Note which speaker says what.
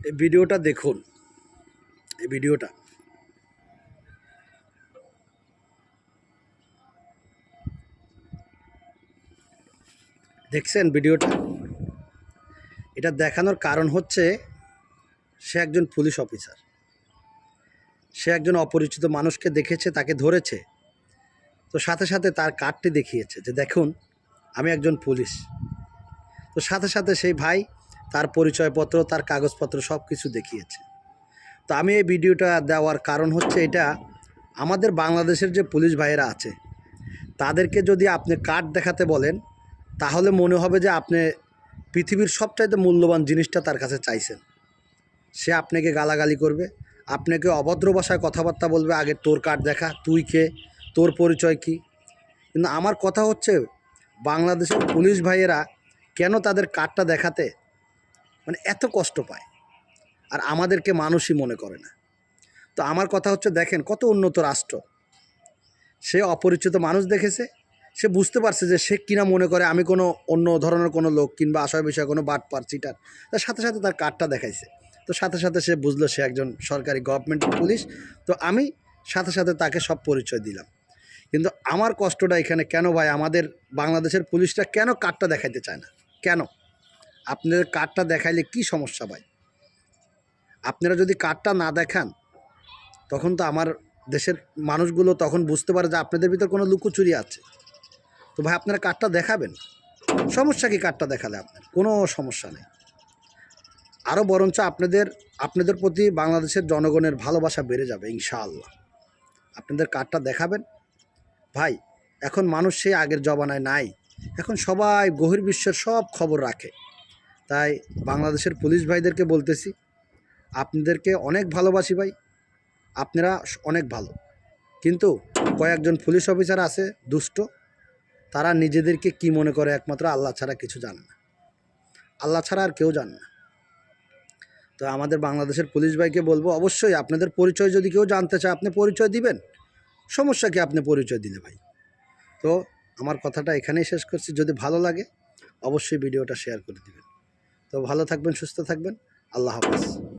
Speaker 1: এই ভিডিওটা দেখুন। এই ভিডিওটা দেখছেন? ভিডিওটা এটা দেখানোর কারণ হচ্ছে সে একজন পুলিশ অফিসার। সে একজন অপরিচিত মানুষকে দেখেছে, তাকে ধরেছে, তো সাথে সাথে তার কার্ডটি দেখিয়েছে যে দেখুন আমি একজন পুলিশ। তো সাথে সাথে সেই ভাই তার পরিচয়পত্র, তার কাগজপত্র সব কিছু দেখিয়েছে। তো আমি এই ভিডিওটা দেওয়ার কারণ হচ্ছে এটা, আমাদের বাংলাদেশের যে পুলিশ ভাইয়েরা আছে তাদেরকে যদি আপনি কার্ড দেখাতে বলেন তাহলে মনে হবে যে আপনি পৃথিবীর সবচাইতে মূল্যবান জিনিসটা তার কাছে চাইছেন। সে আপনাকে গালাগালি করবে, আপনাকে অভদ্র ভাষায় কথাবার্তা বলবে, আগে তোর কার্ড দেখা, তুই কে, তোর পরিচয় কী। কিন্তু আমার কথা হচ্ছে বাংলাদেশের পুলিশ ভাইয়েরা কেন তাদের কার্ডটা দেখাতে এত কষ্ট পায়, আর আমাদেরকে মানুষই মনে করে না। তো আমার কথা হচ্ছে দেখেন কত উন্নত রাষ্ট্র, সে অপরিচিত মানুষ দেখেছে, সে বুঝতে পারছে যে সে কিনা মনে করে আমি কোনো অন্য ধরনের কোনো লোক কিংবা আশয় বিষয়ে কোনো বাটপার চিটার, তার সাথে সাথে তার কার্ডটা দেখাইছে। তো সাথে সাথে সে বুঝলো সে একজন সরকারি গভর্নমেন্ট পুলিশ। তো আমি সাথে সাথে তাকে সব পরিচয় দিলাম। কিন্তু আমার কষ্টটা এখানে কেন ভাই, আমাদের বাংলাদেশের পুলিশরা কেন কার্ডটা দেখাইতে চায় না? কেন? আপনাদের কার্ডটা দেখাইলে কি সমস্যা ভাই? আপনারা যদি কার্ডটা না দেখান তখন তো আমার দেশের মানুষগুলো তখন বুঝতে পারে যে আপনাদের ভিতর কোনো লুকোচুরি আছে। তো ভাই আপনারা কার্ডটা দেখাবেন, সমস্যা কি কার্ডটা দেখালে? আপনার কোনো সমস্যা নেই। আরও বরঞ্চ আপনাদের প্রতি বাংলাদেশের জনগণের ভালোবাসা বেড়ে যাবে ইনশাআল্লাহ। আপনাদের কার্ডটা দেখাবেন ভাই। এখন মানুষ সেই আগের জমানায় নাই, এখন সবাই বহির্বিশ্বের সব খবর রাখে। তাই বাংলাদেশের পুলিশ ভাইদেরকে বলতেছি, আপনাদেরকে অনেক ভালোবাসি ভাই, আপনারা অনেক ভালো। কিন্তু কয়েকজন পুলিশ অফিসার আছে দুষ্ট, তারা নিজেদেরকে কি মনে করে একমাত্র আল্লাহ ছাড়া কিছু জানে না, আল্লাহ ছাড়া আর কেউ জানে না। তো আমাদের বাংলাদেশের পুলিশ ভাইকে বলবো, অবশ্যই আপনাদের পরিচয় যদি কেউ জানতে চায় আপনি পরিচয় দিবেন, সমস্যা কি আপনি পরিচয় দিলে ভাই। তো আমার কথাটা এখানেই শেষ করছি। যদি ভালো লাগে অবশ্যই ভিডিওটা শেয়ার করে দিবেন। তো ভালো থাকবেন, সুস্থ থাকবেন, আল্লাহ হাফেজ।